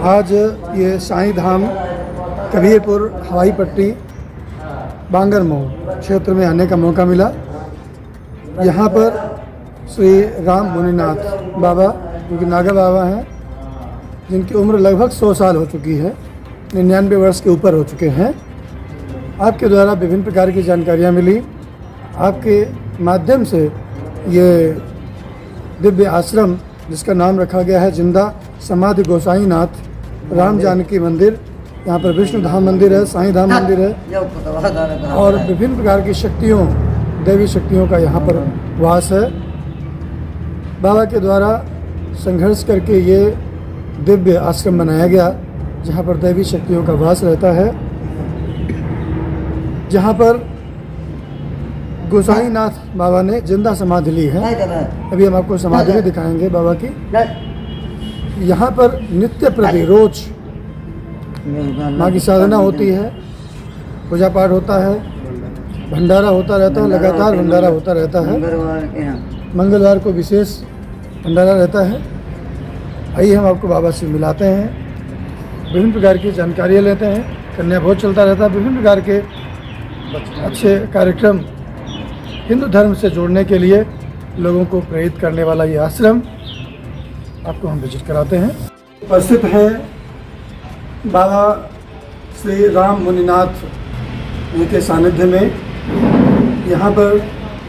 आज ये साईं धाम कबीरपुर हवाई पट्टी बांगर मोड़ क्षेत्र में आने का मौका मिला। यहाँ पर श्री राम मुनिनाथ बाबा, जो कि नागा बाबा हैं, जिनकी उम्र लगभग 100 साल हो चुकी है, 99 वर्ष के ऊपर हो चुके हैं। आपके द्वारा विभिन्न प्रकार की जानकारियाँ मिली। आपके माध्यम से ये दिव्य आश्रम, जिसका नाम रखा गया है जिंदा समाधि गोसाई नाथ राम जानकी मंदिर, यहाँ पर विष्णु धाम मंदिर है, साईं धाम मंदिर है और विभिन्न प्रकार की शक्तियों, दैवी शक्तियों का यहाँ पर वास है। बाबा के द्वारा संघर्ष करके ये दिव्य आश्रम बनाया गया, जहाँ पर दैवी शक्तियों का वास रहता है, जहाँ पर गोसाई नाथ बाबा ने जिंदा समाधि ली है। अभी हम आपको समाधि भी दिखाएंगे बाबा की। यहाँ पर नित्य प्रति रोज माँ की साधना होती है, पूजा पाठ होता है, भंडारा होता रहता है, लगातार भंडारा होता रहता है। मंगलवार को विशेष भंडारा रहता है। आइए हम आपको बाबा से मिलाते हैं, विभिन्न प्रकार की जानकारियाँ लेते हैं। कन्या भोज चलता रहता है, विभिन्न प्रकार के अच्छे कार्यक्रम हिंदू धर्म से जोड़ने के लिए लोगों को प्रेरित करने वाला ये आश्रम आपको हम विजिट कराते हैं। उपस्थित हैं बाबा श्री राम मुनिनाथ के सानिध्य में। यहाँ पर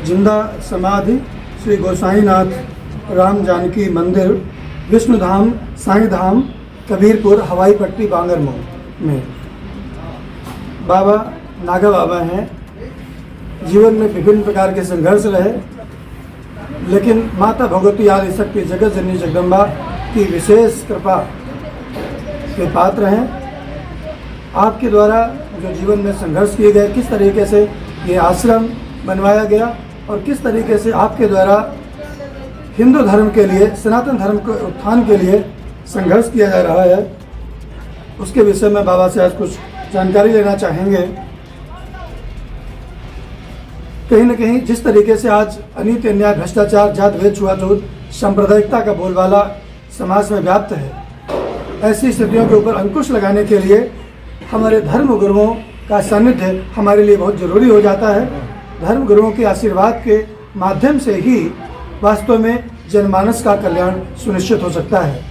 जिंदा समाधि श्री गोसाई नाथ राम जानकी मंदिर, विष्णु धाम, साईं धाम, कबीरपुर हवाई पट्टी बांगर मोड़ में बाबा नागा बाबा हैं। जीवन में विभिन्न प्रकार के संघर्ष रहे, लेकिन माता भगवती आदि शक्ति जगत जननी जगदम्बा की विशेष कृपा के पात्र हैं। आपके द्वारा जो जीवन में संघर्ष किए गए, किस तरीके से ये आश्रम बनवाया गया और किस तरीके से आपके द्वारा हिंदू धर्म के लिए, सनातन धर्म के उत्थान के लिए संघर्ष किया जा रहा है, उसके विषय में बाबा से आज कुछ जानकारी लेना चाहेंगे। कहीं न कहीं जिस तरीके से आज अनीति, अन्याय, भ्रष्टाचार, जात भेद, छुआछूत, सांप्रदायिकता का बोलबाला समाज में व्याप्त है, ऐसी स्थितियों के ऊपर अंकुश लगाने के लिए हमारे धर्म गुरुओं का सानिध्य हमारे लिए बहुत ज़रूरी हो जाता है। धर्म गुरुओं के आशीर्वाद के माध्यम से ही वास्तव में जनमानस का कल्याण सुनिश्चित हो सकता है।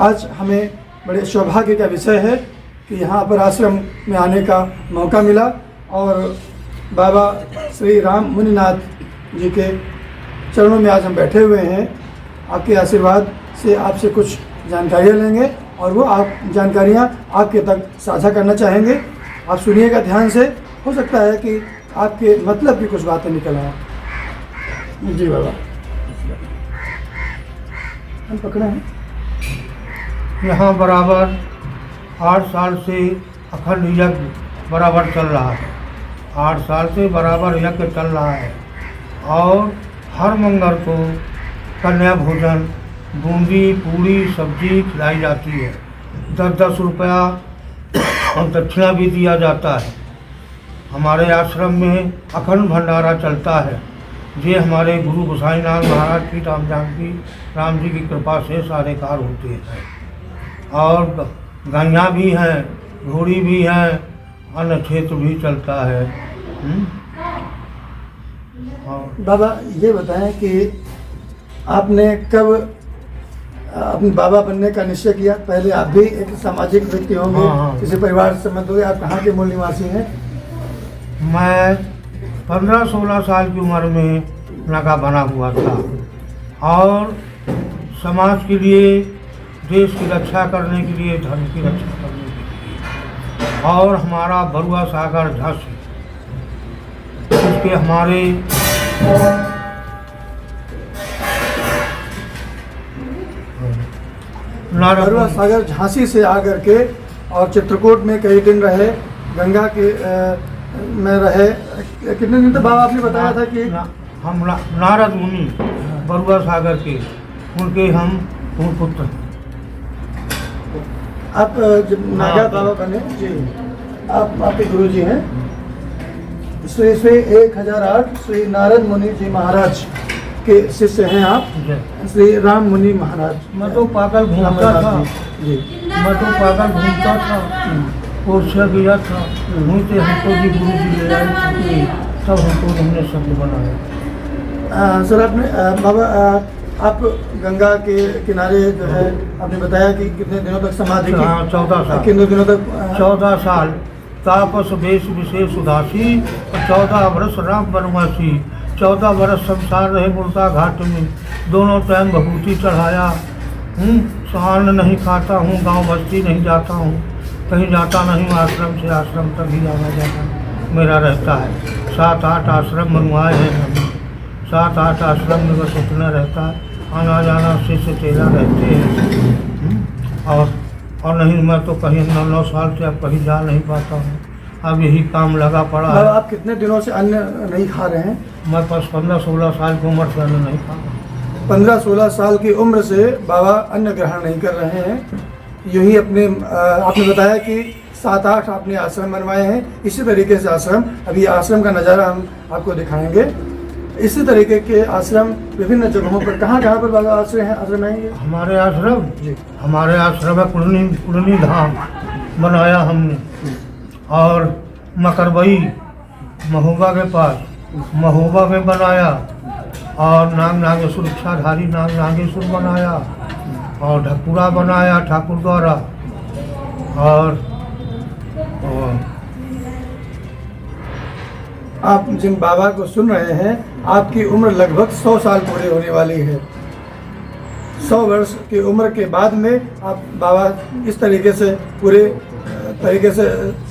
आज हमें बड़े सौभाग्य का विषय है कि यहाँ पर आश्रम में आने का मौका मिला और बाबा श्री राम मुनिनाथ जी के चरणों में आज हम बैठे हुए हैं। आपके आशीर्वाद से आपसे कुछ जानकारियाँ लेंगे और वो आप जानकारियाँ आपके तक साझा करना चाहेंगे। आप सुनिएगा ध्यान से, हो सकता है कि आपके मतलब की कुछ बातें निकल आएँ। जी बाबा, हम पकड़े हैं। यहाँ बराबर 8 साल से अखंड यज्ञ बराबर चल रहा है। 8 साल से बराबर यज्ञ चल रहा है और हर मंगल को कन्या भोजन, बूंदी, पूड़ी, सब्जी खिलाई जाती है। 10-10 रुपया और दक्षिणा भी दिया जाता है। हमारे आश्रम में अखंड भंडारा चलता है। ये हमारे गुरु गोसाईनाथ महाराज की राम जी की कृपा से सारे कार्य होते हैं। और गैया भी हैं, घोड़ी भी हैं, अन्न क्षेत्र भी चलता है। बाबा ये बताएं कि आपने कब अपने बाबा बनने का निश्चय किया? पहले आप भी एक सामाजिक व्यक्ति होंगे, किसी परिवार से संबंध होंगे। आप कहाँ के मूल निवासी हैं? मैं 15-16 साल की उम्र में नागा बना हुआ था और समाज के लिए, देश की रक्षा करने के लिए, धर्म की रक्षा करने के लिए। और हमारा बरुआ सागर झांसी, उसके हमारे बरुआ सागर झांसी से आकर के और चित्रकूट में कई दिन रहे, गंगा के में रहे। कितने दिन तक बाबा आपने बताया था कि हम नारद मुनि बरुआ सागर के, उनके हम पुत्र हैं। आप जब नागा बाबा बने जी, आप आपके गुरु जी हैं। श्री 1008 श्री नारद मुनि जी महाराज के शिष्य हैं आप, श्री राम मुनि महाराज। मैं तो पागल घूमता था जी, मैं तो पागल घूमता था, कोर्स गया था, वहीं से हमको जी गुरु जी ले आए थे, तब हमको उन्होंने शब्द बनाया। सर आपने बाबा आप गंगा के किनारे जो है आपने बताया कि कितने दिनों तक समाधि की? हाँ, 14 साल। कितने दिनों तक? 14 साल तापस वेश विशेष उदासी, 14 वर्ष राम वनवासी, 14 वर्ष संसार रहे मुर्दा घाट में, दोनों टाइम भभूति चढ़ाया। सहान नहीं खाता हूँ, गांव बस्ती नहीं जाता हूँ, कहीं जाता नहीं, आश्रम से आश्रम तक ही आना जाता मेरा रहता है। 7-8 आश्रम बनवाए हैं हमने, 7-8 आश्रम में बस उतना रहता है, आना जाना शिष्य चेला रहते हैं। और नहीं, मैं तो कहीं 9 साल से अब कहीं जा नहीं पाता हूँ, अब यही काम लगा पड़ा है। आप कितने दिनों से अन्न नहीं खा रहे हैं? मैं पास 15-16 साल की उम्र से अन्न नहीं खा रहा। 15-16 साल की उम्र से बाबा अन्न ग्रहण नहीं कर रहे हैं। यूँ ही अपने आपने बताया कि 7-8 आपने आश्रम बनवाए हैं। इसी तरीके से आश्रम, अभी आश्रम का नज़ारा हम आपको दिखाएंगे। इसी तरीके के आश्रम विभिन्न जगहों पर, कहाँ पर बाबा आश्रम है? हमारे आश्रम जी, हमारे आश्रम है कुलनी धाम बनाया हमने, और मकरबई महोबा के पास महोबा में बनाया, और नागेश्वर इच्छाधारी नागेश्वर बनाया, और ढकुरा बनाया ठाकुर द्वारा, और आप जिन बाबा को सुन रहे हैं, आपकी उम्र लगभग 100 साल पूरे होने वाली है। 100 वर्ष की उम्र के बाद में आप बाबा इस तरीके से पूरे तरीके से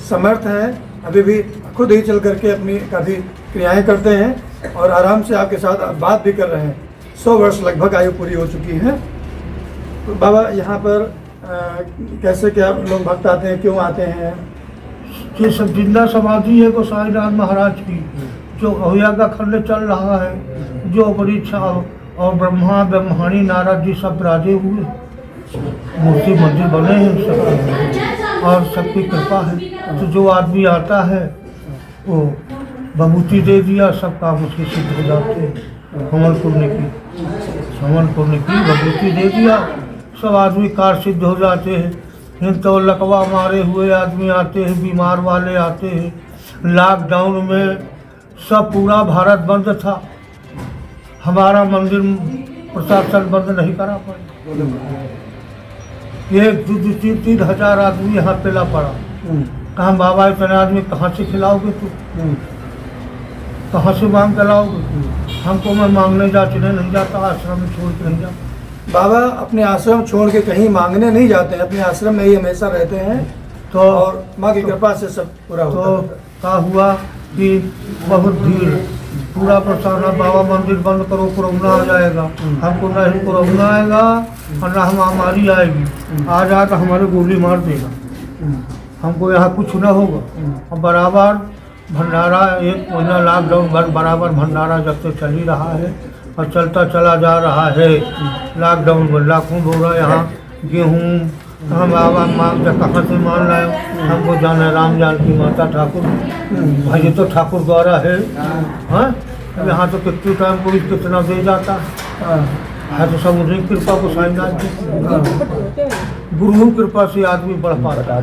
समर्थ हैं, अभी भी खुद ही चल करके अपनी काफ़ी क्रियाएं करते हैं और आराम से आपके साथ बात भी कर रहे हैं। 100 वर्ष लगभग आयु पूरी हो चुकी है। तो बाबा यहाँ पर कैसे क्या लोग भक्त आते हैं, क्यों आते हैं? ये सब जिंदा समाधि है गोसाईनाथ महाराज की, जो अहोया का खंड चल रहा है, जो बड़ी इच्छा, और ब्रह्माणी नारद जी सब राजे हुए, मूर्ति मंदिर बने हैं सब, और सबकी कृपा है। तो जो आदमी आता है वो भभूति दे दिया, सब काम उसके सिद्ध हो जाते हैं। हमन पुण्य की भभूति दे दिया, सब आदमी कार सिद्ध हो जाते हैं। तो लकवा मारे हुए आदमी आते हैं, बीमार वाले आते हैं। लॉकडाउन में सब पूरा भारत बंद था, हमारा मंदिर प्रशासन बंद नहीं करा पाया। 1-2-3 हज़ार आदमी यहाँ पेला पड़ा। कहाँ बाबा इतने आदमी कहाँ से खिलाओगे तू, कहाँ से मांग कर लाओगे? हमको मैं मांगने जाने नहीं जाता, आश्रम में छोड़ के नहीं जाता। बाबा अपने आश्रम छोड़ के कहीं मांगने नहीं जाते हैं, अपने आश्रम में ही हमेशा रहते हैं। तो और माँ की कृपा से सब पूरा होता है। क्या हुआ कि बहुत भीड़, पूरा प्रशासन, बाबा मंदिर बंद करो, कोरोना आ जाएगा। हमको नहीं कोरोना आएगा और ना महामारी आएगी, आ जाए तो हमारे गोली मार देगा, हमको यहाँ कुछ न होगा। और बराबर भंडारा, 1 महीना लॉकडाउन बराबर भंडारा जब से चल ही रहा है और चलता चला जा रहा है। लॉकडाउन में लाखों बोरा यहाँ गेहूँ, हम बाबा मांग कहाँ से मान लाए? हमको जाना है राम जानकी माता ठाकुर, भाई ये तो ठाकुर द्वारा है। हाँ, अब यहाँ तो कितने टाइम पुलिस कितना दे जाता है, तो सब उन्हीं कृपा को साईनाथ जी गुरु कृपा से आदमी बढ़ पाता है।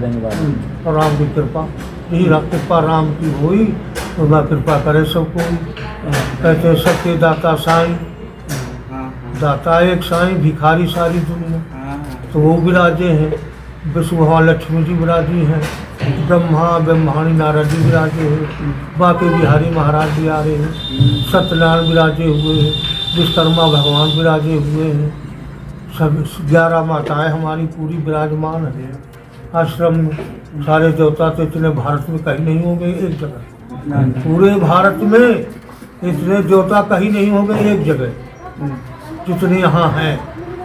और राम की कृपा, यही कृपा राम की हुई तो ना कृपा करे सबको। कहते हैं सबके दाता साईं, दाता एक साईं, भिखारी सारी दुनिया। तो वो विराजे हैं, विष्णु भगवान लक्ष्मी जी विराजी हैं, ब्रह्माणी नारद जी विराजे हैं, बाकी बिहारी महाराज भी आ रहे हैं, सत्यनारायण विराजे हुए हैं, विश्वकर्मा भगवान विराजे हुए हैं, सब 11 माताएं हमारी पूरी विराजमान है आश्रम में। सारे देवता तो इतने भारत में कहीं नहीं होंगे, एक जगह पूरे भारत में इतने देवता कहीं नहीं होंगे, एक जगह जितने यहाँ हैं।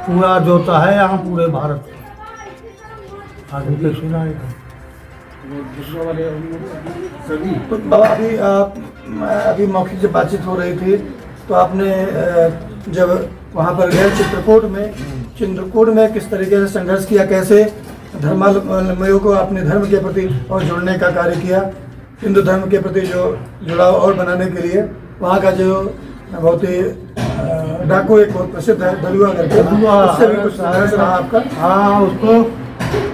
पूरा देवता है यहाँ पूरे भारत में, आदमी कैसे ना आएगा। तो बाबा अभी मौखिक जब बातचीत हो रही थी तो आपने जब वहाँ पर गए चित्रकूट में किस तरीके से संघर्ष किया, कैसे धर्मावलंबियों को अपने धर्म के प्रति और जोड़ने का कार्य किया, हिंदू धर्म के प्रति जो जुड़ाव और बनाने के लिए वहाँ का जो बहुत ही डाको एक बहुत प्रसिद्ध है दलुआ करके, उससे भी कुछ संघर्ष रहा आपका? हाँ, उसको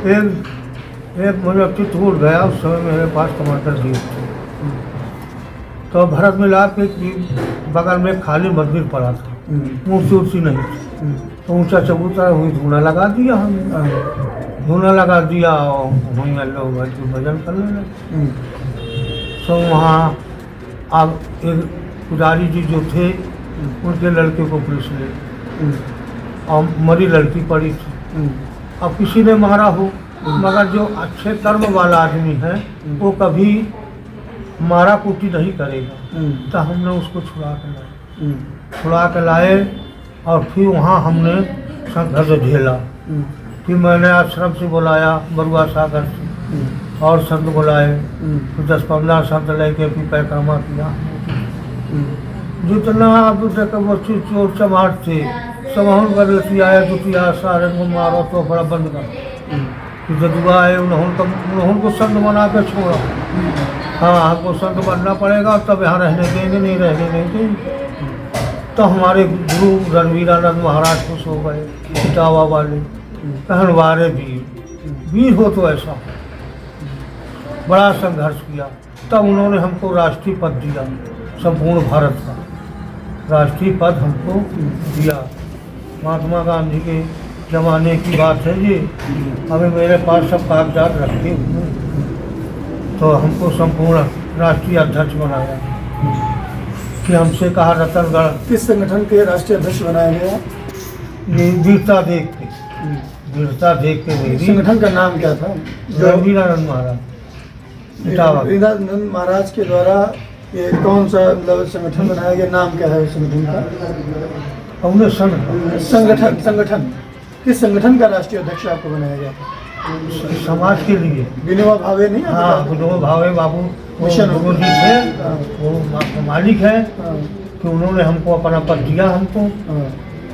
एक मुझे टूट गया। उस समय मेरे पास टमाटर दिए थे, तो भरत मिलाप के बगल में खाली मंदिर पड़ा था, मूर्ति उर्सी नहीं थी, तो ऊंचा चबूतरा हुई धुना लगा दिया हमने, धुना लगा दिया और वहीं लोग भजन करने लगे। तो वहाँ अब एक पुजारी जी जो थे उनके लड़के को पुलिस ले और मरी लड़की पड़ी थी। अब किसी ने मारा हो, मगर जो अच्छे कर्म वाला आदमी है वो कभी मारा कुटी नहीं करेगा, तो हमने उसको छुड़ा के लाए और फिर वहाँ हमने संघर्ष झेला। फिर मैंने आश्रम से बुलाया, बरुआ सागर से, और संत बुलाए, फिर 10-15 संत लेके फिर परिक्रमा किया। जितना आप बच्चे चोर चमाट थे सब हम गलती आया, दुतिया सारे को मारो तो बड़ा बंद कर, जदुआ आए उनको संत बना के छोड़ा। हाँ, हमको संत बनना पड़ेगा, तब यहाँ रहने देंगे, नहीं रहने नहीं देंगे। तो हमारे गुरु रणवीरानंद महाराज खुश हो गए, इटावा वाले, कहनवारे वीर हो तो ऐसा। बड़ा संघर्ष किया, तब उन्होंने हमको राष्ट्रीय पद दिया, संपूर्ण भारत का राष्ट्रीय पद हमको दिया। महात्मा गांधी के जमाने की बात है जी, अभी मेरे पास सब कागजात रखे हुए, तो हमको संपूर्ण राष्ट्रीय अध्यक्ष बनाया। कि हमसे कहा रतनगढ़। किस संगठन के राष्ट्रीय अध्यक्ष बनाया गया? वीरता देख के, वीरता देख के। मेरी संगठन का नाम क्या था? वीरानंद महाराज, वीरानंद महाराज के द्वारा ये कौन सा मतलब संगठन बनाया गया? नाम क्या है उस संगठन का? हमने संगठन किस संगठन का राष्ट्रीय अध्यक्ष आपको बनाया गया? समाज के लिए। विनोबा भावे नहीं? हाँ, विनोबा भावे बाबू मिशन गुरु जी थे, वो मालिक है कि उन्होंने हमको अपना पद दिया, हमको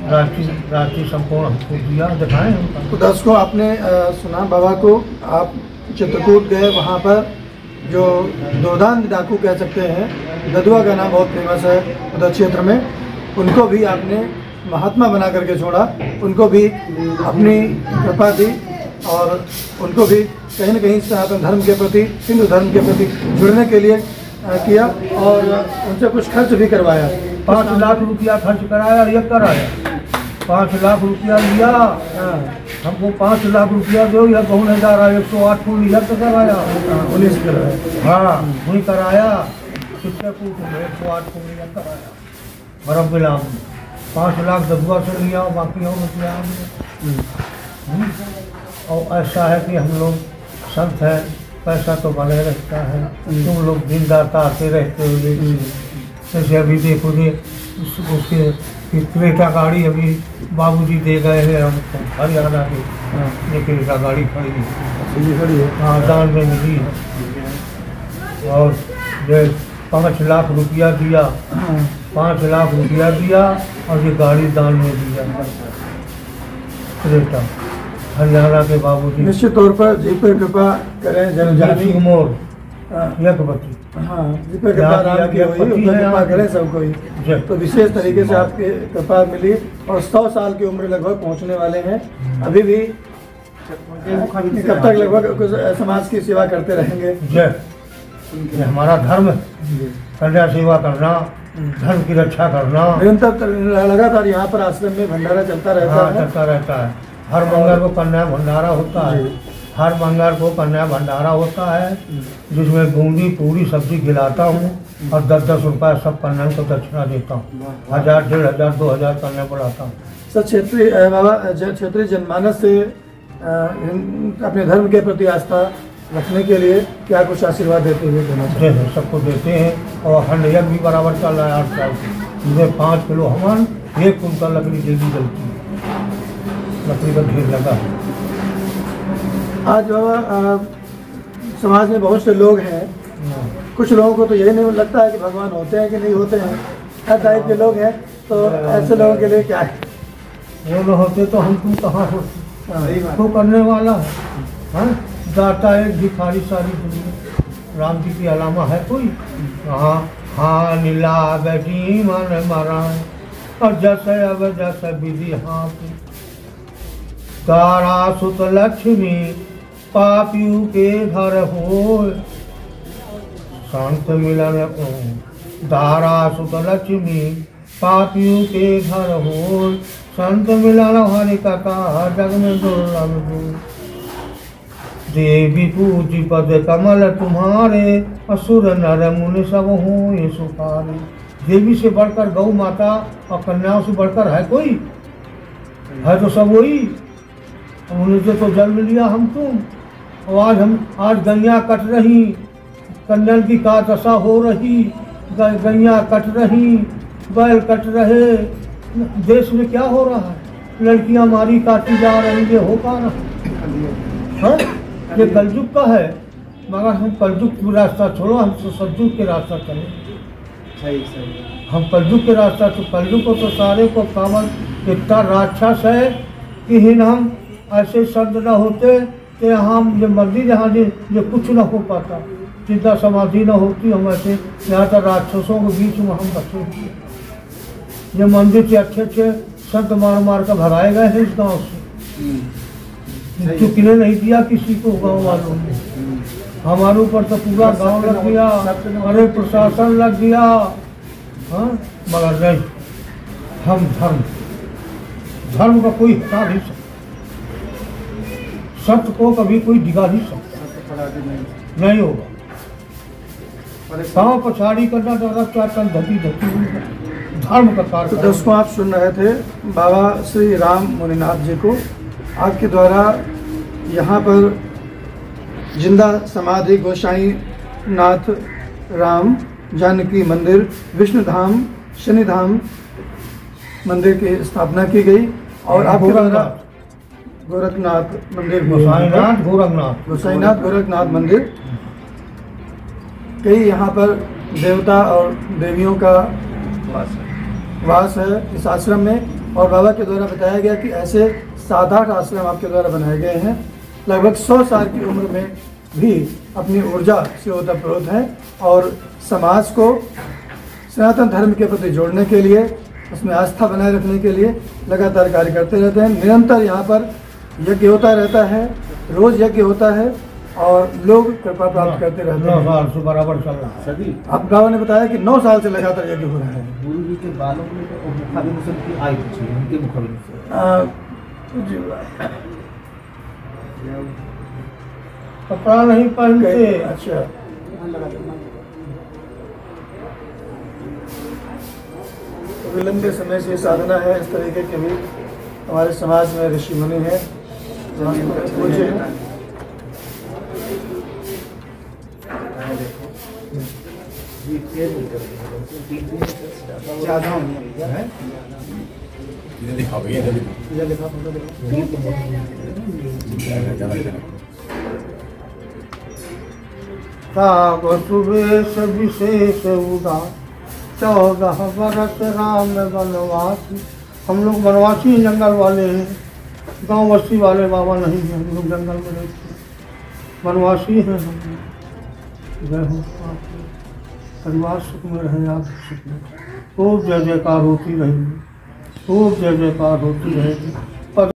राष्ट्रीय संपूर्ण हमको दिया, दिखाएं हमको। तो दर्शकों, आपने सुना बाबा को, आप चित्रकूट गए, वहाँ पर जो दोदान डाकू कह सकते हैं, ददुआ का नाम बहुत फेमस है उधर क्षेत्र में, उनको भी आपने महात्मा बना करके छोड़ा, उनको भी अपनी कृपा दी और उनको भी कहीं न कहीं सनातन धर्म के प्रति, हिंदू धर्म के प्रति जुड़ने के लिए किया और उनसे कुछ खर्च भी करवाया। 5 लाख रुपया खर्च कराया, ये कराया, 5 लाख रुपया लिया, हमको 5 लाख रुपया दो, या कौन है जा रहा है 108 को लिया तो कराया, 19 कराया। हाँ, वही कराया, चित्रकूट में 108 को लिया कराया, बर्फ मिला 5 लाख ददुआ से लिया, बाकी और रुपया। और ऐसा है कि हम लोग संत हैं, पैसा तो बने रहता है, तुम लोग दिन रात आते रहते हो। जैसे अभी देखो जी, उसके क्रेटा गाड़ी अभी बाबूजी दे गए हैं हमको, हरियाणा की, ये क्रेटा गाड़ी खड़ी है, हाँ, दान में मिली है। और जो 5 लाख रुपया दिया, 5 लाख रुपया दिया और ये गाड़ी दान में दिया, क्रेटा, हरियाणा के बाबूजी। निश्चित तौर पर जी पर कृपा करें जनजाति मोर यज्ञपति, हाँ, जी पर कृपा राम की हुई, कृपा करें सबको ही। तो विशेष तरीके से आपकी कृपा मिली और 100 साल की उम्र लगभग पहुंचने वाले हैं, अभी भी कब तक लगभग समाज की सेवा करते रहेंगे? ये हमारा धर्म है, कन्या सेवा करना, धर्म की रक्षा करना। निरंतर लगातार यहाँ पर आश्रम में भंडारा चलता रहता है? चलता रहता है। हर मंगल को कन्या भंडारा होता है, हर मंगल को कन्या भंडारा होता है, जिसमें बूंदी पूरी सब्जी खिलाता हूँ और 10-10 रुपये सब कन्या को दक्षिणा देता हूँ, 1000, 1500, 2000 कन्या बढ़ाता हूँ। सर, क्षेत्रीय जनमानस से अपने धर्म के प्रति आस्था रखने के लिए क्या कुछ आशीर्वाद देते हुए देना चाहिए? सबको देते हैं और अखंड यज्ञ भी बराबर चल रहा है 8 साल से, जिसमें 5 किलो हवन, 1 कुंटल लकड़ी डेली जलती है, लकड़ी का ढेर लगा। आज बाबा समाज में बहुत से लोग हैं, कुछ लोगों को तो यही नहीं लगता है कि भगवान होते हैं कि नहीं होते हैं, हर टाइप के लोग हैं, तो ऐसे लोगों के लिए क्या है? वो लोग होते तो हम तुम कहाँ होते, तो करने वाला है, हाँ, दाता एक भिखारी सारी दुनिया, राम जी की अलामा है कोई? हाँ हाँ, नीला बेटी मन मारा, और जैसे अब जैसे विधि हाथ तारा सुत लक्ष्मी पापियों के घर हो संत मिलन दारा सुत लक्ष्मी पापियों के घर हो संत मिलन हरि कथा जग में दुर्लभ देवी पूजी पद कमल तुम्हारे असुर नर मुनि सब हो ये सुखारे। देवी से बढ़कर गौ माता और कन्याओं से बढ़कर है कोई? है तो सब वही। उन्होंने तो जन्म लिया हम तुम। और आज गैया कट रही, कन्या की का दशा हो रही, गैया कट रही, बैल कट रहे। देश में क्या हो रहा है? लड़कियां मारी काटी जा रही, ये हो पा रहा है? ये कलयुग का है, मगर हम कलयुग की रास्ता छोड़ो, हम तो सतयुग के रास्ता चले। हम कलयुग के रास्ता तो कलयुग को तो सारे को कामल इतना राक्षस है कि हम ऐसे शब्द न होते कि हम ये मंदिर यहाँ ये कुछ न हो पाता, चिंता समाधि न होती। हम ऐसे यहाँ तक राक्षसों के बीच में हम बचे हुए। ये मंदिर से अच्छे अच्छे संत मार मार कर भगाए गए हैं इस गाँव से। चुकने नहीं दिया किसी को गाँव वालों ने। हमारे ऊपर तो पूरा गांव लग गया, अरे प्रशासन लग गया। हाँ, मगर नहीं, हम धर्म का कोई हटा नहीं सकता, सत्य को कभी कोई डिगा नहीं सकता, नहीं होगा। गाँव पछाड़ी करना ज़्यादा क्या धती धर्म का कार्य। तो दोस्तों, आप सुन रहे थे बाबा श्री राम मुनिनाथ जी को। आपके द्वारा यहाँ पर जिंदा समाधि गोसाई नाथ राम जानकी मंदिर, विष्णु धाम, शनि धाम मंदिर की स्थापना की गई। और आपके द्वारा गोरखनाथ मंदिर, गोसाईनाथ गोरखनाथ मंदिर, कई यहाँ पर देवता और देवियों का वास है इस आश्रम में। और बाबा के द्वारा बताया गया कि ऐसे 7-8 आश्रम आपके द्वारा बनाए गए हैं। लगभग 100 साल की उम्र में भी अपनी ऊर्जा से ओतप्रोत हैं और समाज को सनातन धर्म के प्रति जोड़ने के लिए, उसमें आस्था बनाए रखने के लिए लगातार कार्य करते रहते हैं। निरंतर यहाँ पर यज्ञ होता रहता है, रोज यज्ञ होता है और लोग कृपा प्राप्त करते रहते हैं। 9 साल से बराबर चल रहा है। सभी आप बाबा ने बताया कि 9 साल से लगातार यज्ञ हो रहा है। गुरु जी के बालों में तो मुखाभिनूषण की आयु थी, उनके मुखाभिनूषण कपड़ा नहीं पहनते। अच्छा, तो लंबे समय से साधना है। इस तरीके के भी हमारे समाज में ऋषि मुनि हैं, पूज्य हैं। ज़्यादा है सुवेश विशेष उदार 14 बरस राम वनवासी। हम लोग वनवासी जंगल वाले हैं, गांव बस्ती वाले बाबा नहीं हैं। हम लोग जंगल में रहते हैं, वनवासी हैं हम लोग। जय हो परिवार सुख में रहे, आप सुख में। खूब जय जयकार होती रहेगी, खूब जय जयकार होती रहेगी।